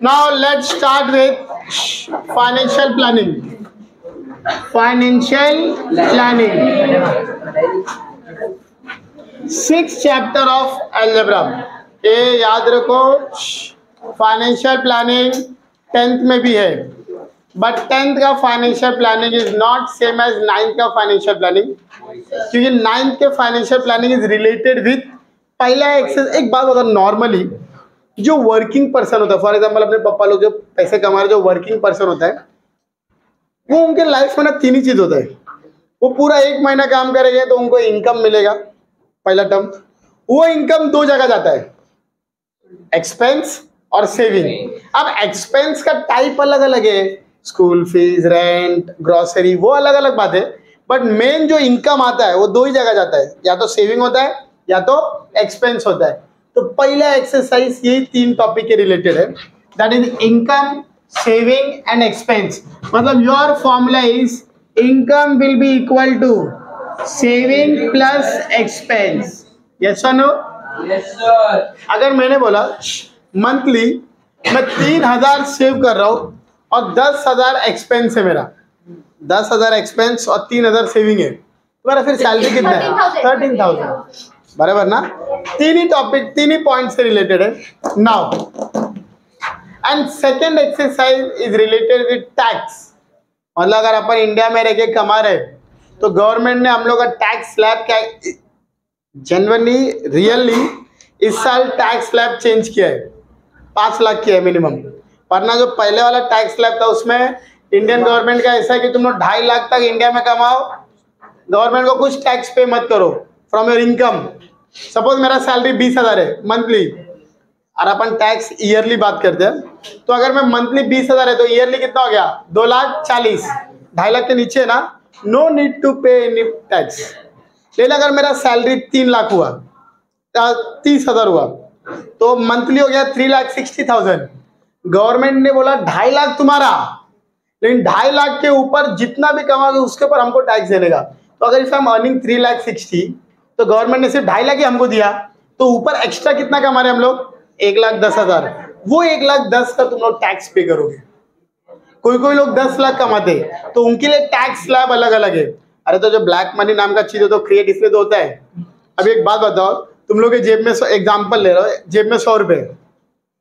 Now let's start with financial planning. Financial planning. 6th chapter of algebra. ये याद रखो, financial planning 10th में भी है, बट 10th का financial planning is not same as 9th का फाइनेंशियल प्लानिंग, क्योंकि 9th के financial planning is related with पहला एक्सेस। एक बात अगर नॉर्मली जो वर्किंग पर्सन होता है, फॉर एग्जांपल अपने पापा लोग जो पैसे कमा रहे, जो वर्किंग पर्सन होता है, वो उनके लाइफ में ना 3 ही चीज होता है। वो पूरा 1 महीना काम करेंगे तो उनको इनकम मिलेगा, पहला टर्म। वो इनकम 2 जगह जाता है, एक्सपेंस और सेविंग। अब एक्सपेंस का टाइप अलग अलग है, स्कूल फीस, रेंट, ग्रोसरी, वो अलग अलग बात है, बट मेन जो इनकम आता है वो 2 ही जगह जाता है, या तो सेविंग होता है या तो एक्सपेंस होता है। तो पहला एक्सरसाइज यही 3 टॉपिक के रिलेटेड है, that is income, saving and expense. मतलब your formula is income will be equal to saving plus expense. Yes और नो? Yes sir. अगर मैंने बोला मंथली मैं 3000 सेव कर रहा हूं और 10,000 एक्सपेंस है मेरा, 10,000 एक्सपेंस और 3000 सेविंग है, मेरा फिर सैलरी कितना है? 13,000। बराबर ना? 3 ही टॉपिक, 3 ही पॉइंट से रिलेटेड है। Now and second exercise is related with tax. मतलब अगर अपन इंडिया में रह के कमा रहे तो गवर्नमेंट ने हम लोग का टैक्स स्लैब क्या जनरली रियली इस साल टैक्स स्लैब चेंज किया है, 5 लाख किया है मिनिमम। वरना जो पहले वाला टैक्स स्लैब था उसमें इंडियन गवर्नमेंट का ऐसा है कि तुम लोग 2.5 लाख तक इंडिया में कमाओ, गवर्नमेंट को कुछ टैक्स पे मत करो फ्रॉम योर इनकम। सपोज मेरा सैलरी 20,000 है मंथली, और अपन टैक्स ईयरली बात करते हैं, तो अगर मैं मंथली 20,000 है तो ईयरली कितना हो गया? 2,40,000। 2.5 लाख के नीचे ना, नो नीड टू पे एनी टैक्स। लेकिन अगर मेरा सैलरी 3 लाख हुआ, 30,000 हुआ, तो मंथली हो गया 3,60,000। गवर्नमेंट ने बोला 2.5 लाख तुम्हारा, लेकिन 2.5 लाख के ऊपर जितना भी कमाओगे उसके ऊपर हमको टैक्स देने का। तो अगर इफ आई एम अर्निंग 3,60,000 तो गवर्नमेंट ने सिर्फ 2.5 लाख ही हमको दिया, तो ऊपर एक्स्ट्रा कितना कमा रहे हम लोग? 1,10,000। वो 1,10,000 का तुम लोग टैक्स पे करोगे। कोई कोई लोग 10 लाख कमाते तो उनके लिए टैक्स स्लैब अलग अलग है। अरे तो जो ब्लैक मनी नाम का चीज है तो क्रिएट इसलिए तो होता है। अब एक बात बताओ, तुम लोग के जेब में एग्जाम्पल ले रहा हो, जेब में 100 रुपए,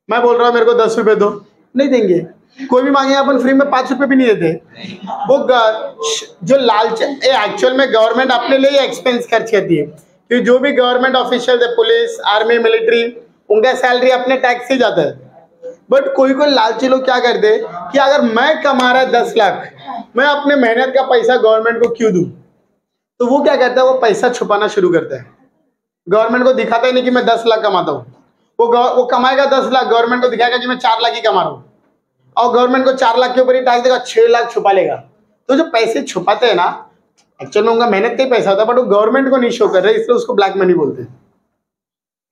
मैं बोल रहा हूँ मेरे को 10 रुपए दो, नहीं देंगे। कोई भी मांगे अपन फ्री में 5 रुपए भी नहीं देते। वो जो लालच एक्चुअल में गवर्नमेंट अपने लिए एक्सपेंस खर्च करती है, क्योंकि जो भी गवर्नमेंट ऑफिशियल है, पुलिस, आर्मी, मिलिट्री, उनका सैलरी अपने टैक्स से जाता है। बट कोई कोई लालची लोग क्या करते हैं कि अगर मैं कमा रहा है 10 लाख, मैं अपने मेहनत का पैसा गवर्नमेंट को क्यों दूं? तो वो क्या करता है, वो पैसा छुपाना शुरू करता है। गवर्नमेंट को दिखाता ही नहीं कि मैं 10 लाख कमाता हूँ। वो कमाएगा 10 लाख, गवर्नमेंट को दिखाएगा कि मैं 4 लाख ही कमा रहा हूँ, और गवर्नमेंट को 4 लाख के ऊपर ही टैक्स देगा, 6 लाख छुपा लेगा। तो जो पैसे छुपाते हैं ना, एक्चुअल में उनका मेहनत का ही पैसा होता है, बट वो गवर्नमेंट को नहीं शो कर रहे, इसलिए उसको ब्लैक मनी बोलते हैं।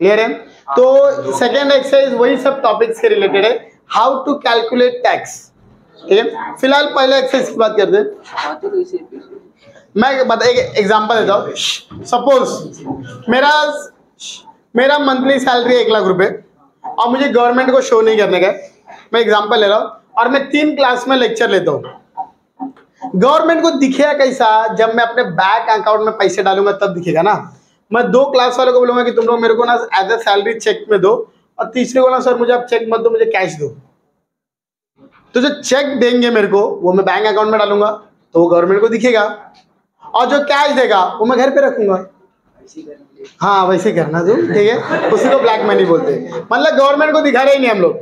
क्लियर है? तो सेकेंड एक्सरसाइज वही सब टॉपिक्स के रिलेटेड है, हाउ टू कैलकुलेट टैक्स। ठीक है, फिलहाल पहले एक्सरसाइज की बात करते हैं। मैं एक एग्जांपल देता हूँ। सपोज मेरा मंथली सैलरी 1 लाख रुपए और मुझे गवर्नमेंट को शो नहीं करने का। मैं एग्जांपल ले रहा हूँ और मैं 3 क्लास में लेक्चर लेता हूँ। गवर्नमेंट को दिखेगा कैसा? जब मैं अपने बैंक अकाउंट में पैसे डालूंगा तब दिखेगा ना। मैं 2 क्लास वालों को बोलूंगा कि तुम लोग मेरे को ना एज अ सैलरी चेक में दो, और तीसरे को ना सर मुझे आप चेक मत दो, मुझे कैश दो। तो जो चेक देंगे मेरे को वो मैं बैंक अकाउंट में डालूंगा तो वो गवर्नमेंट को दिखेगा, और जो कैश देगा वो मैं घर पे रखूंगा। हाँ वैसे करना जो ठीक है, उसी को ब्लैक मनी बोलते हैं। मतलब गवर्नमेंट को दिखा रहे ही नहीं हम लोग।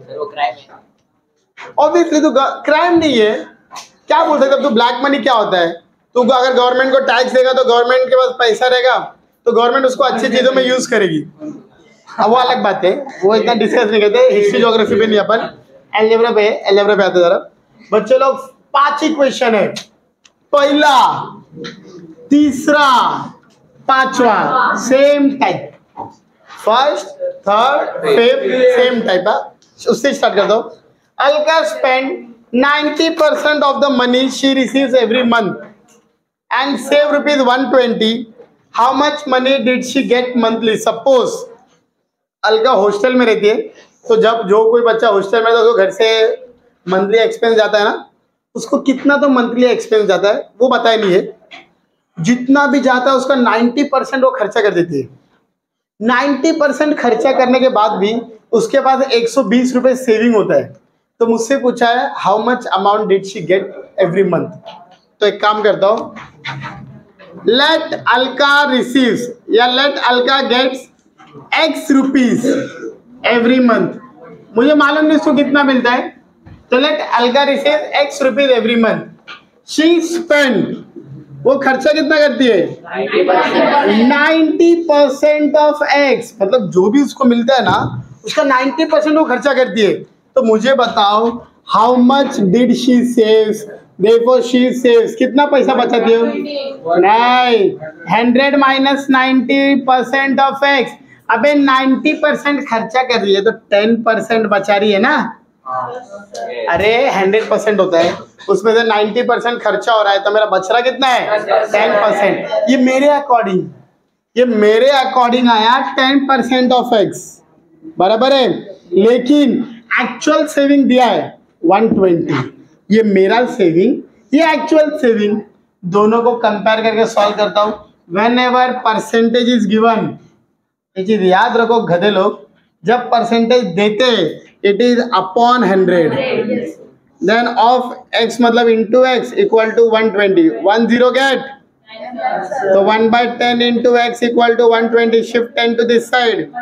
ऑब्वियसली तो क्राइम नहीं है, क्या बोल सकते? तो ब्लैक मनी क्या होता है? तो अगर गवर्नमेंट को टैक्स देगा तो गवर्नमेंट के पास पैसा रहेगा, तो गवर्नमेंट उसको अच्छी चीजों में यूज करेगी। अब वो अलग बात है, वो इतना डिस्कस नहीं करते। हिस्ट्री ज्योग्राफी पे नहीं, अपन अलजेब्रा पे आते जरा। बच्चे लोग 5 ही क्वेश्चन है, पहला, तीसरा, 5वां same type, first, third, fifth same type है। उससे स्टार्ट कर दो। Alka spend 90% of the money she receives every month and save rupees 120 how much money did she gate monthly. Suppose Alka hostel में रहती है, तो जब जो कोई बच्चा हॉस्टल में, तो घर से मंथली एक्सपेंस जाता है ना, उसको कितना तो मंथली एक्सपेंस जाता है वो बताया नहीं है। जितना भी जाता है उसका 90% वो खर्चा कर देती है। 90% खर्चा करने के बाद भी उसके पास 120 रुपये सेविंग होता है। तो मुझसे पूछा है how much amount did she get every month. तो एक काम करता हूँ, लेट अलका रिसीव्स या let Alka gets X rupees every month. मुझे मालूम नहीं उसको कितना मिलता है, तो let Alka receive X rupees every month. She spend, वो खर्चा कितना करती है 90% ऑफ X, मतलब जो भी उसको मिलता है ना उसका 90% वो खर्चा करती है। तो मुझे बताओ how much did she saves, देखो शी सेव्स कितना पैसा बचाती है, नहीं 100 माइनस 90% ऑफ X। अबे 90% खर्चा कर रही है तो 10% बचा रही है ना। अरे 100% होता है, उसमें से 90% खर्चा हो रहा है, तो मेरा बच रहा कितना है 10%। ये मेरे अकॉर्डिंग आया 10% ऑफ X, बराबर है। लेकिन एक्चुअल सेविंग दिया है 120। ये मेरा सेविंग, ये एक्चुअल सेविंग, दोनों को कंपेयर करके सॉल्व करता हूँ। Whenever percentage is given, ये चीज याद रखो गधे लोग, जब परसेंटेज देते it is upon 100, then of X मतलब into X equal to 120, 10 get, तो 1/10 into X equal to 120, shift 10 to this side,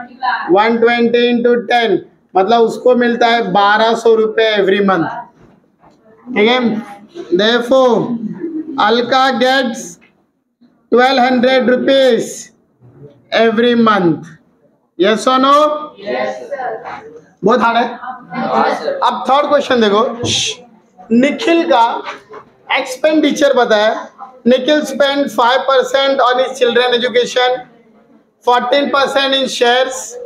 120 into 10 मतलब उसको मिलता है 1200 रुपये एवरी मंथ, ठीक है। Therefore Alka gets 1200 rupees every month, yes और नो? बहुत हार्ड है। अब थर्ड क्वेश्चन देखो, निखिल का एक्सपेंडिचर बताया। Nikhil spend 5% on his children education, 14% in shares,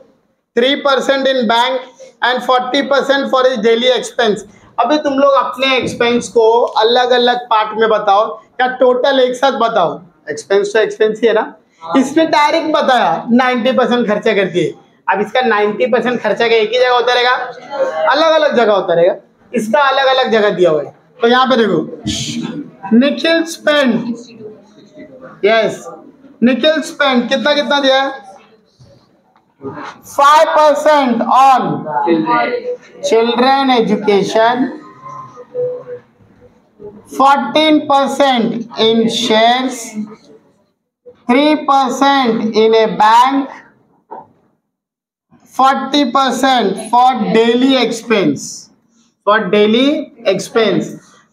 3% in bank and 40% for his daily expense. अभी तुम लोग अपने एक्सपेंस को अलग अलग पार्ट में बताओ या टोटल एक साथ बताओ। एक्सपेंस तो एक्सपेंस ही है ना। इसने डायरेक्ट बताया 90% खर्चा करती है। अब इसका 90% खर्चा का एक ही जगह होता रहेगा, अलग अलग जगह होता रहेगा। इसका अलग अलग जगह दिया हुआ है। तो यहाँ पे देखो, Nikhil spend, yes Nikhil spend कितना कितना दिया है 5% on children education, 14% in shares, 3% in a bank, 40% for daily expense, for daily expense।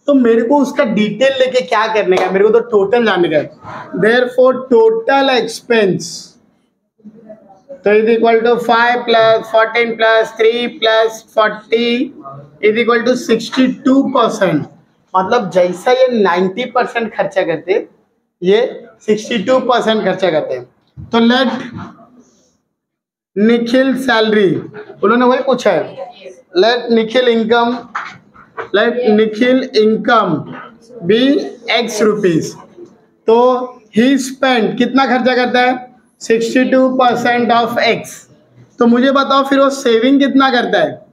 तो मेरे को उसका डिटेल लेके क्या करने का, मेरे को तो टोटल जानने का है। Therefore total expense तो is equal to 5 plus 14 plus 3 plus 40 is equal to 62%। मतलब जैसा ये 90% खर्चा करते, ये 62% खर्चा करते हैं। तो लेट निखिल सैलरी, उन्होंने वही पूछा है, let Nikhil income be X rupees. तो ही स्पेंड कितना खर्चा करता है 62% ऑफ X। तो मुझे बताओ फिर वो सेविंग कितना करता है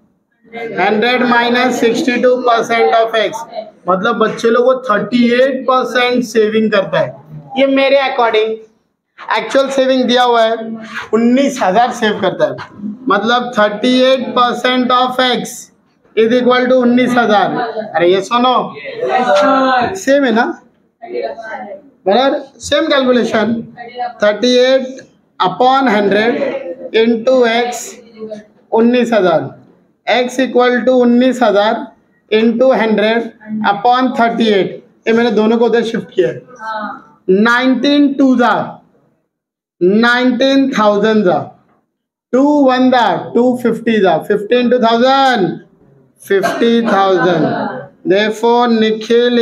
100 माइनस 62% ऑफ X, मतलब बच्चे लोग वो 38% सेविंग करता है। ये मेरे अकॉर्डिंग एक्चुअल सेविंग दिया हुआ है 19,000 सेव करता है, मतलब 38% of X is equal to 19,000। अरे ये सुनो सेम है ना, बराबर same calculation. 38 upon 100 into X 19,000, X equal to 19,000 into 100 upon 38। ये मैंने दोनों को उधर शिफ्ट किया है। 19 2 जा 19,000 जा, 2 1 जा 250 जा, 15 to 1000 50,000। Therefore Nikhil's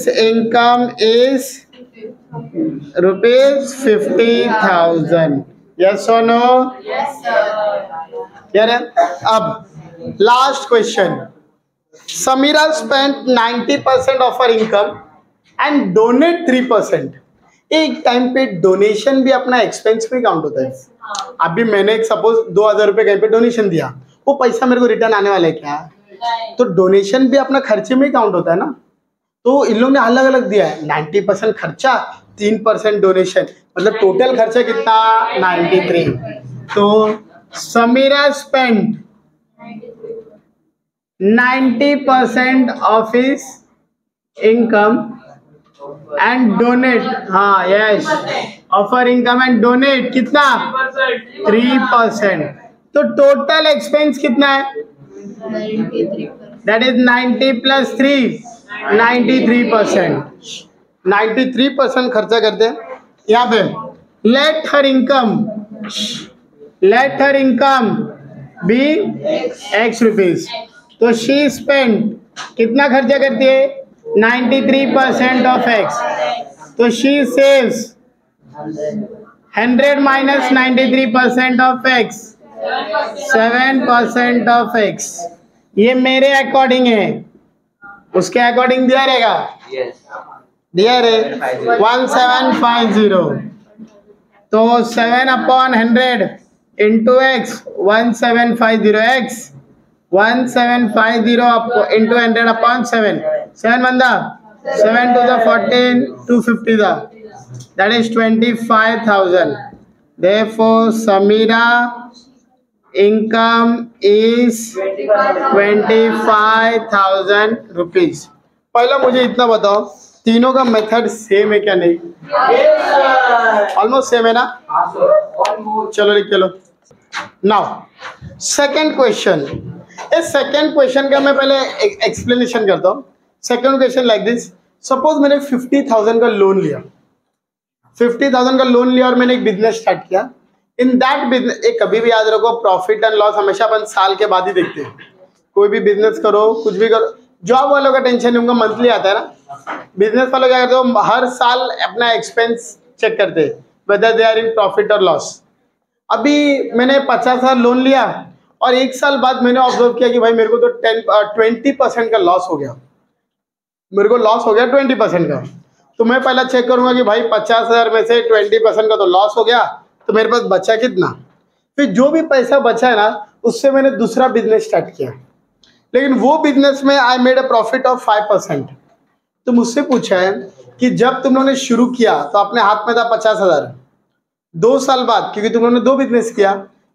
income is rupees 50,000। Yes or no? Yes sir। Clear है। अब last question, Samira spent 90% of her income and donate 3%। एक टाइम पे डोनेशन भी अपना एक्सपेंस में काउंट होता है। अभी मैंने एक सपोज 2000 रुपये कहीं पे डोनेशन दिया, वो पैसा मेरे को रिटर्न आने वाला है क्या? तो डोनेशन भी अपना खर्चे में ही काउंट होता है ना। तो इन लोगों ने अलग अलग दिया है, 90% खर्चा, 3% डोनेशन, मतलब टोटल खर्चा कितना? 93। तो Samira spend 90% of his income and donate, हाँ yes, of her income and donate कितना? 3%। तो टोटल एक्सपेंस कितना है? 93%. That is 90 plus 3, 93%। 93% खर्चा करते हैं। यहाँ पे let her income be X rupees. तो शी स्पेंड कितना खर्चा करती है? 93% ऑफ एक्स। तो she saves 100 minus 93% of X, 7% of X. ये मेरे अकॉर्डिंग है, उसके अकॉर्डिंग दिया रहेगा, दिया रे 1750। तो 7/100 इंटू एक्स 1750 एक्स 1750 इंटू 100/7, 7 बंदा 7 to the 14, 250 the, that is 25,000. Therefore Samira income is 25,000 rupees। पहला मुझे इतना बताओ, तीनों का मेथड सेम है क्या? नहीं, ऑलमोस्ट सेम है ना? चलो लिख लो। Now second question. इस सेकंड क्वेश्चन का मैं पहले एक्सप्लेनेशन करता हूँ। Second question like this, suppose मैंने 50,000 का लोन लिया, 50,000 का लोन लिया और मैंने एक बिजनेस स्टार्ट किया। इन दैट बिजनेस, एक कभी भी याद रखो, प्रॉफिट एंड लॉस हमेशा अपन साल के बाद ही देखते हैं। कोई भी बिजनेस करो, कुछ भी करो, जॉब वालों का टेंशन नहीं, उनका मंथली आता है ना। बिजनेस वालों क्या करते हो, हर साल अपना एक्सपेंस चेक करते हैं whether they are in profit और लॉस। अभी मैंने 50,000 लोन लिया और एक साल बाद मैंने ऑब्जर्व किया कि भाई मेरे को तो 20% का लॉस हो गया, मेरे को लॉस हो गया 20% का। तो मैं पहला चेक करूंगा कि भाई 50,000 में से 20% का तो लॉस हो गया, तो मेरे पास बचा कितना? फिर जो भी पैसा बचा है ना, उससे मैंने दूसरा बिजनेस स्टार्ट किया, लेकिन वो बिजनेस में I made a profit of 5%। तो मुझसे पूछा है कि जब तुम लोगों ने शुरू किया तो अपने हाथ में था 50,000, 2 साल बाद, क्योंकि तुम लोगों ने 2 बिजनेस किया,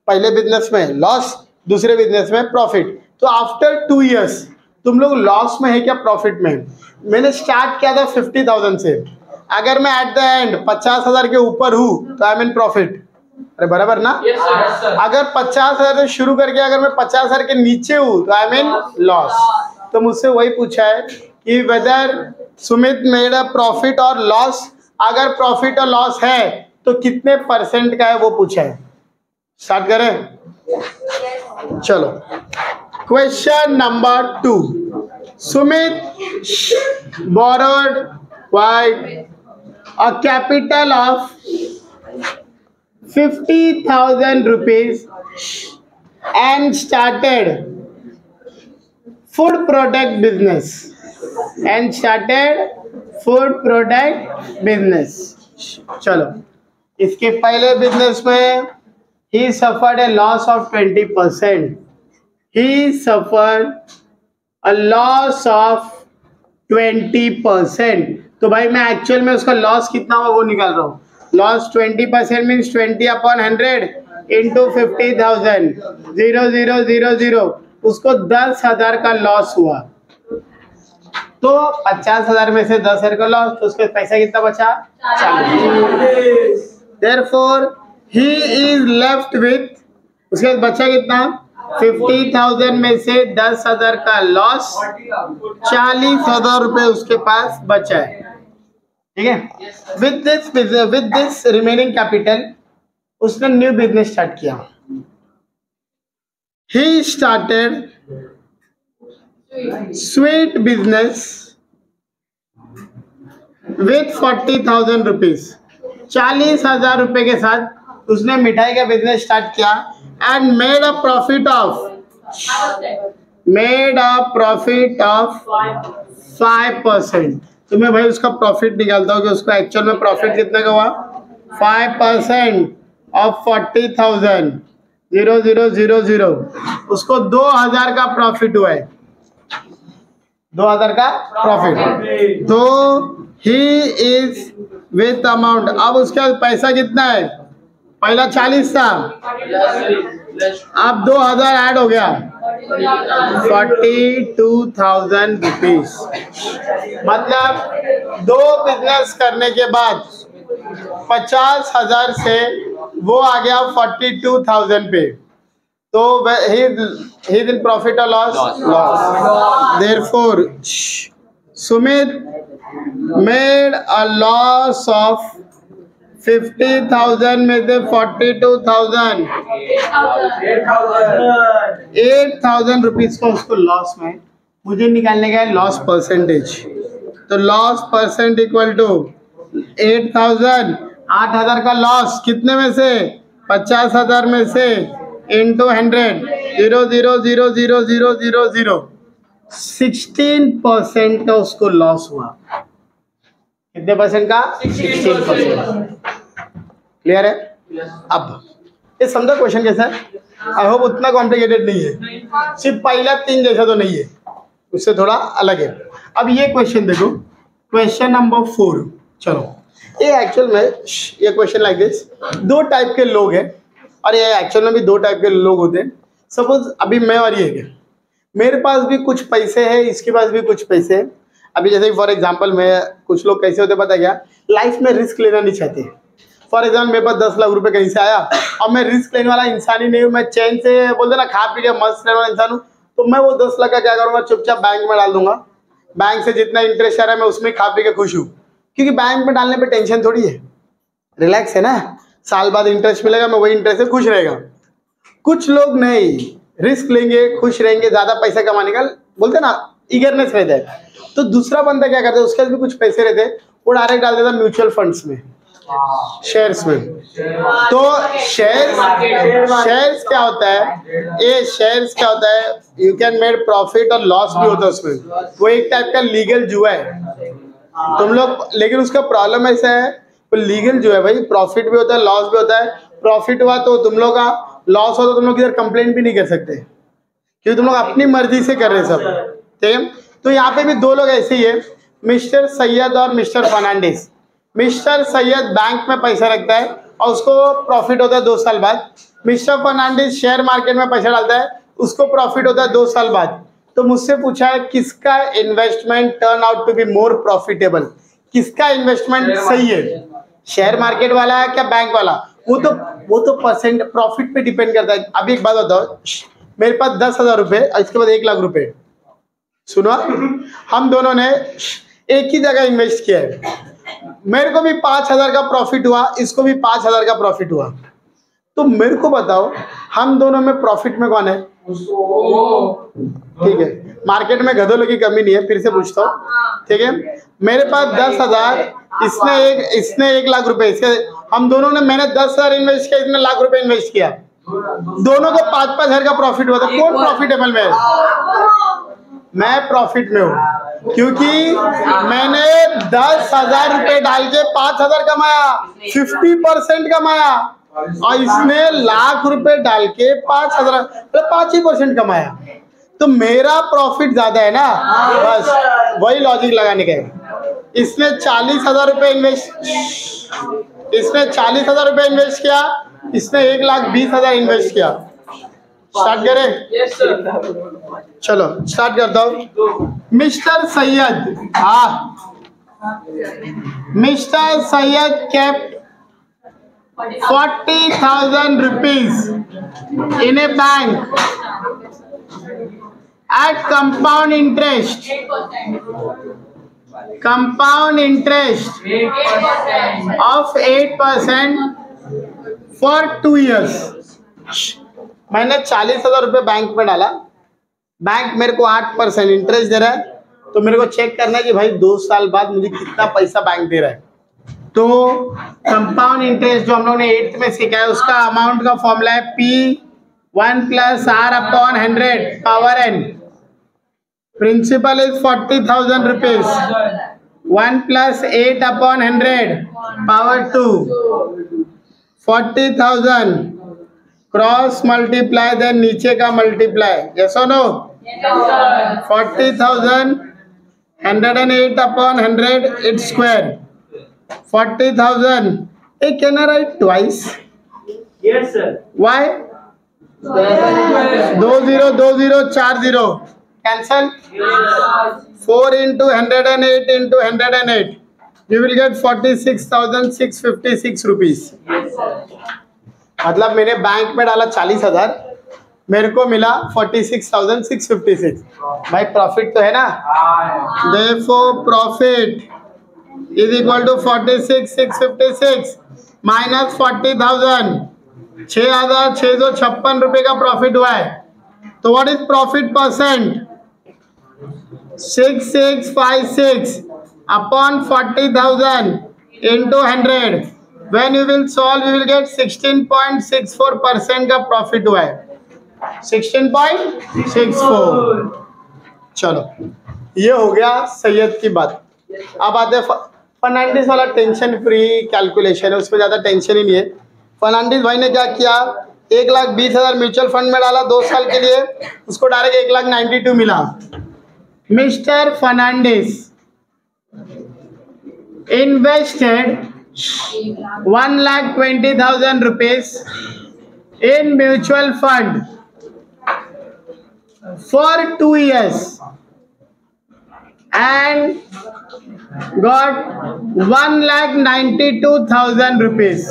पहले बिजनेस में लॉस, दूसरे बिजनेस में प्रॉफिट, तो आफ्टर 2 इयर्स तुम लोग लॉस में है क्या प्रॉफिट में? मैंने स्टार्ट किया था 50,000 से, अगर मैं एट द एंड 50,000 के ऊपर हूँ तो आई एम इन प्रॉफिट। अरे बराबर ना? Yes, sir. अगर 50,000 से शुरू करके अगर मैं 50,000 के नीचे हूँ तो आई एम इन लॉस। तो मुझसे वही पूछा है कि whether Sumit made a profit और लॉस, अगर प्रॉफिट और लॉस है तो कितने % का है वो पूछा है। स्टार्ट करें, चलो। Question number 2, Sumit borrowed a capital of 50,000 rupees and started food product business, चलो, इसके पहले बिजनेस में he suffered a loss of 20%, he suffered a loss of 20%। तो भाई मैं एक्चुअल में उसका लॉस कितना हुआ वो निकाल रहा हूँ। लॉस 20% मीन्स 20/100 इंटू 50,000, 0,000, उसको 10,000 का लॉस हुआ। तो 50,000 में से 10,000 का लॉस, तो उसके पैसा कितना बचा? 40। Therefore he is left with, उसके बाद बचा कितना? 50,000 में से 10,000 का लॉस, 40,000 रुपए उसके पास बचा है। ठीक है, विद दिस रिमेनिंग कैपिटल उसने न्यू बिजनेस स्टार्ट किया। He started sweet business with 40,000 rupees, 40,000 रुपए के साथ उसने मिठाई का बिजनेस स्टार्ट किया and made a profit of 5%। तो मैं भाई उसका प्रॉफिट निकालता हूँ कि उसका एक्चुअल में प्रॉफिट कितने का हुआ। 5% ऑफ 40,000 0000 उसको 2,000 का प्रॉफिट हुआ है, 2,000 का प्रॉफिट। तो ही इज विथ अमाउंट, अब उसका पैसा कितना है, पहला 40 था, अब 2,000 ऐड हो गया 42,000 रुपीज। मतलब 2 बिजनेस करने के बाद 50,000 से वो आ गया 42,000 पे। तो he will profit or loss? Loss. Therefore, Sumit made a loss of 50,000 में से 42,000 8,000 रुपीज का उसको लॉस में मुझे निकालने का है लॉस परसेंटेज। तो लॉस परसेंट इक्वल टू 8,000, 8,000 का लॉस कितने में से, 50,000 में से इंटू 100 0.00000 16% का उसको लॉस हुआ। कितने परसेंट का, 16%। क्लियर है। अब ये समझो क्वेश्चन कैसा है, आई होप उतना कॉम्प्लिकेटेड नहीं है, सिर्फ पहला 3 जैसा तो नहीं है, उससे थोड़ा अलग है। अब ये क्वेश्चन देखो, क्वेश्चन नंबर 4। चलो ये एक्चुअल में ये क्वेश्चन लाइक दिस, 2 टाइप के लोग हैं और ये एक्चुअल में भी 2 टाइप के लोग होते हैं। सपोज अभी मैं और ये है, मेरे पास भी कुछ पैसे हैं, इसके पास भी कुछ पैसे हैं। अभी जैसे फॉर एग्जांपल मैं, कुछ लोग कैसे होते पता क्या, लाइफ में रिस्क लेना नहीं चाहते। फॉर एग्जाम्पल मेरे पास 10 लाख रुपए कहीं से आया और मैं रिस्क लेने वाला इंसान ही नहीं हूँ, मैं चैन से बोलते ना खा पी के मस्त रहने वाला इंसान हूँ। तो मैं वो 10 लाख का क्या करूँगा, चुपचाप बैंक में डाल दूंगा। बैंक से जितना इंटरेस्ट आ रहा है मैं उसमें खा पी के खुश हूँ, क्योंकि बैंक में डालने पर टेंशन थोड़ी है, रिलैक्स है ना, साल बाद इंटरेस्ट मिलेगा, मैं वही इंटरेस्ट से खुश रहेगा। कुछ लोग नहीं, रिस्क लेंगे, खुश रहेंगे, ज्यादा पैसा कमाने का बोलते ना ईगरनेस रहता है। तो दूसरा बंदा क्या करता है, उसके पास भी कुछ पैसे रहते हैं, वो डायरेक्ट डाल देता है म्यूचुअल फंड्स में, शेयर्स में। तो शेयर्स क्या होता है, ये शेयर्स क्या होता है, यू कैन मेड प्रॉफिट और लॉस भी होता है उसमें। वो एक टाइप का लीगल जुआ है तुम लोग, लेकिन उसका प्रॉब्लम ऐसा है, तो लीगल जो है भाई, प्रॉफिट भी होता है लॉस भी होता है। प्रॉफिट हुआ तो तुम लोग का, लॉस हो तो तुम लोग इधर कंप्लेंट भी नहीं कर सकते, क्योंकि तुम लोग अपनी मर्जी से कर रहे सब, ठीक है। तो यहाँ पे भी 2 लोग ऐसे ही है, मिस्टर सैयद और Mr Fernandes. Mr Syed bank में पैसा रखता है और उसको प्रॉफिट होता है 2 साल बाद। मिस्टर फर्नांडिस शेयर मार्केट में पैसा डालता है, उसको प्रॉफिट होता है 2 साल बाद। तो मुझसे पूछा है किसका investment turn out to be more profitable, किसका इन्वेस्टमेंट सही है, शेयर मार्केट वाला है क्या बैंक वाला। वो तो परसेंट प्रॉफिट पे डिपेंड करता है। अभी एक बात बताओ, मेरे पास 10,000 रुपए और इसके बाद 1 लाख रुपए, सुनो, हम दोनों ने एक ही जगह इन्वेस्ट किया है, मेरे को भी 5,000 का प्रॉफिट हुआ, इसको भी 5,000 का प्रॉफिट हुआ। तो मेरे को बताओ हम दोनों में प्रॉफिट में कौन है, ठीक है। मार्केट में गधों की कमी नहीं है, फिर से पूछता हूँ, ठीक है। मेरे पास 10,000, इसने 1 लाख रुपए, इसके हम दोनों ने, मैंने 10,000 इन्वेस्ट किया, इसने लाख रुपए इन्वेस्ट किया, दोनों को 5-5 हजार का प्रॉफिट हुआ था। कौन प्रॉफिटेबल में है? मैं प्रॉफिट में हूँ, क्योंकि मैंने 10,000 रुपए डाल के 5,000 कमाया, 50% कमाया, और इसने लाख रुपए डाल के 5,000, मतलब 5% कमाया। तो मेरा प्रॉफिट ज्यादा है ना, बस वही लॉजिक लगाने का है। इसने 40,000 रुपए इन्वेस्ट किया, इसने 1,20,000 इन्वेस्ट किया। स्टार्ट करें, चलो स्टार्ट करता हूँ। Mister Syed, mister Syed kept 40,000 rupees in a bank at compound interest of 8% for 2 years। मैंने 40,000 रुपये बैंक में डाला, बैंक मेरे को 8% इंटरेस्ट दे रहा है, तो मेरे को चेक करना है कि भाई 2 साल बाद मुझे कितना पैसा बैंक दे रहा है। तो कंपाउंड इंटरेस्ट जो हम लोग ने 8th में सीखा है, उसका अमाउंट का फॉर्मूला है P1 + R/100 power n। Principal is 40,000 rupees, 1 plus 8 upon 100 power 2 40,000 cross multiply then नीचे का मल्टीप्लाई यस और no 40,000 108 upon 100 its square 40,000 can I write twice? Yes, sir. Why? 2040 cancel. 4 into 108 into 108 you will get 46,656 rupees. Yes, sir. मतलब मैंने bank में डाला 40,000 मेरे को मिला 46,656 भाई प्रॉफिट तो है ना therefore profit is equal to 46,656 minus 40,000 6,656 रुपए का प्रॉफिट हुआ है तो what is profit percent 6656 upon 40,000 into 100 when you will solve you will get 16.64% का प्रॉफिट हुआ है 16.64 चलो ये हो गया सैयद की बात अब आते हैं फर्नांडिस वाला टेंशन फ्री कैलकुलेशन है उसमें ज़्यादा टेंशन ही नहीं है फर्नांडिस भाई ने क्या किया 1,20,000 म्यूचुअल फंड में डाला 2 साल के लिए उसको डायरेक्ट 1,92,000 मिला mister Fernandes invested 1,20,000 rupees in mutual fund for 2 years and got 1,92,000 rupees.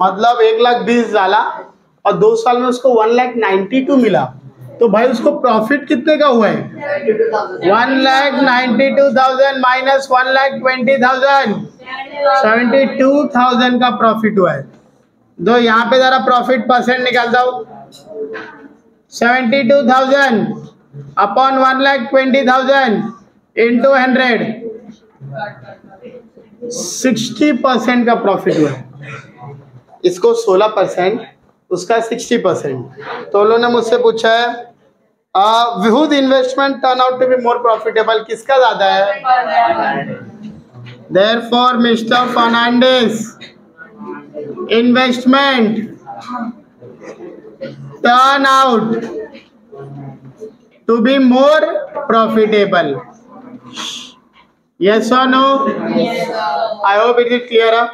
मतलब 1,20,000 डाला और 2 साल में उसको 1,92,000 मिला तो भाई उसको प्रॉफिट कितने का हुआ है 1,92,000 माइनस 1,20,000 72,000 का प्रॉफिट हुआ है तो यहाँ पे जरा प्रॉफिट परसेंट निकालता हूँ 72,000 अपॉन 1,20,000 इंटू 100 60% का प्रॉफिट हुआ है इसको 16% उसका 60% तो उन्होंने मुझसे पूछा है विहुद investment turn out to be more profitable किसका ज्यादा है Therefore, Mr. Fernandez, investment turn out to be more profitable. Yes or no? Yes, sir. I hope it is clear.